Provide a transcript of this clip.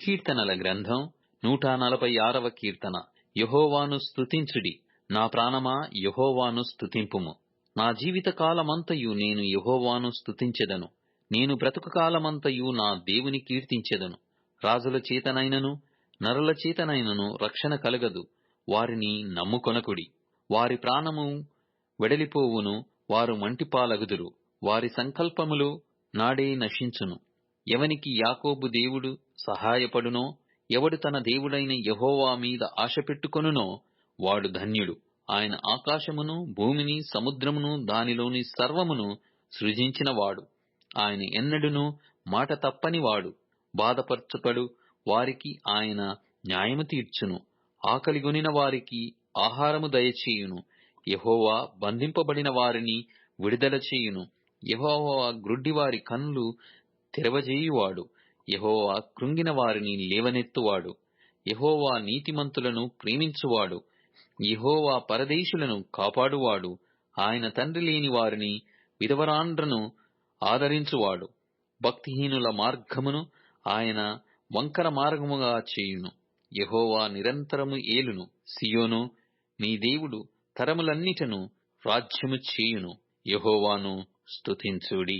కీర్తనల గ్రంథం 146వ కీర్తన. యెహోవాను స్తుతించుడి, నా ప్రాణమా యెహోవాను స్తుతింపుము. నా జీవిత కాలమంతయు నేను యెహోవాను స్తుతించెదను. నేను బ్రతుకు కాలమంతయు నా దేవుని కీర్తించెదను. రాజుల చేతనైనను నరుల చేతనైనను రక్షణ కలగదు. వారిని నమ్ముకొనకుడి. వారి ప్రాణము వెడలిపోవును, వారు మంటిపాలగుదురు. వారి సంకల్పములు నాడే నశించును. ఎవనికి యాకోబు దేవుడు సహాయపడునో, ఎవడు తన దేవుడైన యెహోవా మీద ఆశపెట్టుకొనునో వాడు ధన్యుడు. ఆయన ఆకాశమును భూమిని సముద్రమును దానిలోని సర్వమును సృజించినవాడు. ఆయన ఎన్నడును మాట తప్పనివాడు. బాధపరచబడు వారికి ఆయన న్యాయము తీర్చును. ఆకలిగొనిన వారికి ఆహారము దయచేయును. యెహోవా బంధింపబడిన వారిని విడుదల చేయును. యెహోవా గ్రుడ్డివారి కన్నులు తెరవజేయువాడు. యెహోవా కృంగిన వారిని లేవనెత్తువాడు. యెహోవా నీతిమంతులను ప్రేమించువాడు. యెహోవా పరదేశులను కాపాడువాడు. ఆయన తండ్రి లేని వారిని విధవరాండ్రను ఆదరించువాడు. భక్తిహీనుల మార్గమును ఆయన వంకర మార్గముగా చేయును. యెహోవా నిరంతరము ఏలును. సియోను నీ దేవుడు తరములన్నిటను రాజ్యము చేయును. యెహోవాను స్తుతించుడి.